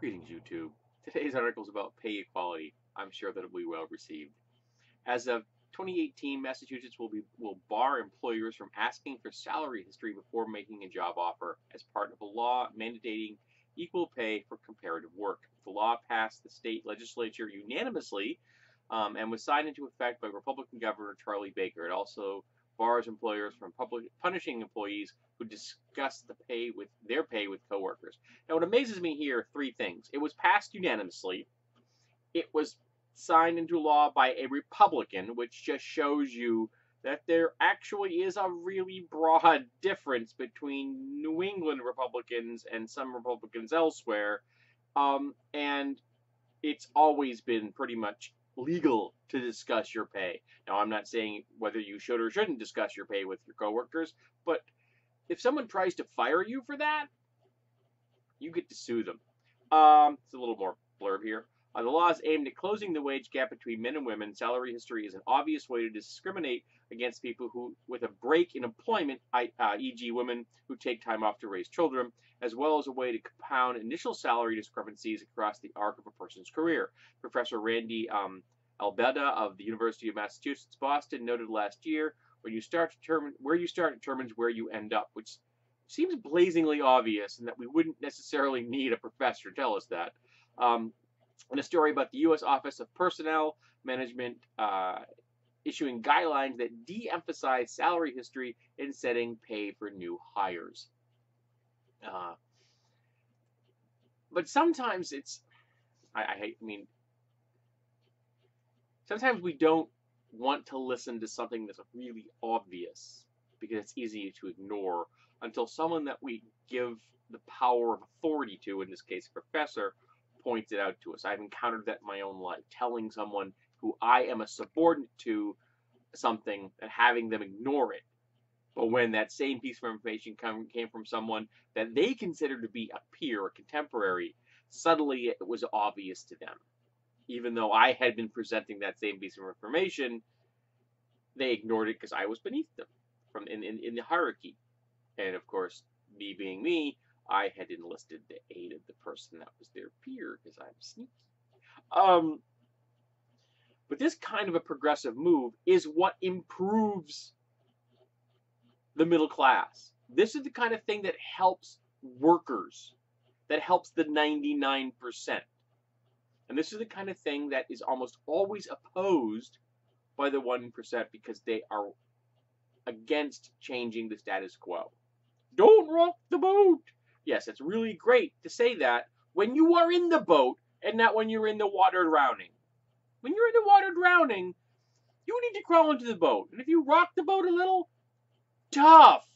Greetings, YouTube. Today's article is about pay equality. I'm sure that it will be well received. As of 2018, Massachusetts will bar employers from asking for salary history before making a job offer as part of a law mandating equal pay for comparative work. The law passed the state legislature unanimously and was signed into effect by Republican Governor Charlie Baker. It also bars employers from punishing employees who discuss their pay with coworkers. Now, what amazes me here are three things. It was passed unanimously. It was signed into law by a Republican, which just shows you that there actually is a really broad difference between New England Republicans and some Republicans elsewhere. And it's always been pretty much legal to discuss your pay. Now, I'm not saying whether you should or shouldn't discuss your pay with your coworkers, but if someone tries to fire you for that, you get to sue them. It's a little more blurb here. The law is aimed at closing the wage gap between men and women. Salary history is an obvious way to discriminate against people who, with a break in employment, e.g., women who take time off to raise children, as well as a way to compound initial salary discrepancies across the arc of a person's career. Professor Randy Albeda of the University of Massachusetts Boston noted last year, where you start determines where you end up, which seems blazingly obvious, and that we wouldn't necessarily need a professor to tell us that. In a story about the U.S. Office of Personnel Management issuing guidelines that de-emphasize salary history in setting pay for new hires. But sometimes sometimes we don't want to listen to something that's really obvious because it's easy to ignore until someone that we give the power of authority to, in this case a professor, points it out to us. I've encountered that in my own life, telling someone who I am a subordinate to something and having them ignore it. But when that same piece of information came from someone that they considered to be a peer or contemporary, suddenly it was obvious to them. Even though I had been presenting that same piece of information, they ignored it because I was beneath them in the hierarchy. And of course, me being me, I had enlisted the aid of the person that was their peer because I'm sneaky. But this kind of a progressive move is what improves the middle class. This is the kind of thing that helps workers, that helps the 99%. And this is the kind of thing that is almost always opposed by the 1% because they are against changing the status quo. Don't rock the boat. Yes, it's really great to say that when you are in the boat and not when you're in the water drowning. When you're in the water drowning, you need to crawl into the boat. And if you rock the boat a little, tough.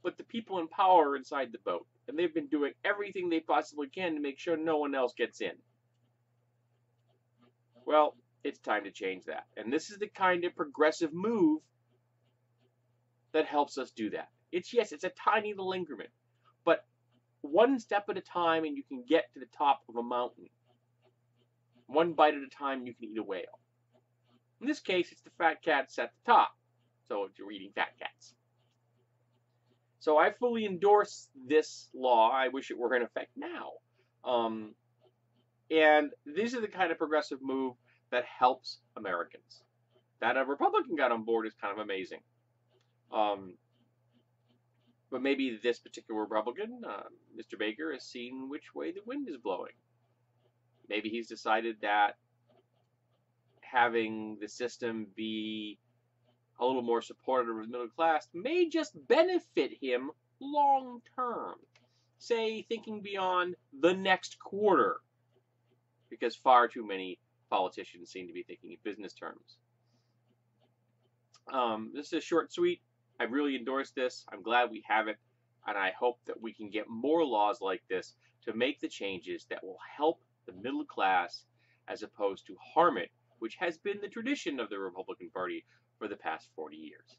But the people in power are inside the boat, and they've been doing everything they possibly can to make sure no one else gets in. Well, it's time to change that. And this is the kind of progressive move that helps us do that. It's a tiny little increment, but one step at a time and you can get to the top of a mountain. One bite at a time you can eat a whale. In this case, it's the fat cats at the top. So you're eating fat cats. So I fully endorse this law. I wish it were in effect now. And this is the kind of progressive move that helps Americans. That a Republican got on board is kind of amazing. But maybe this particular Republican, Mr. Baker, has seen which way the wind is blowing. Maybe he's decided that having the system be a little more supportive of the middle class may just benefit him long term. Say, thinking beyond the next quarter, because far too many politicians seem to be thinking in business terms. This is short and sweet. I really endorse this. I'm glad we have it, and I hope that we can get more laws like this to make the changes that will help the middle class as opposed to harm it, which has been the tradition of the Republican Party for the past 40 years.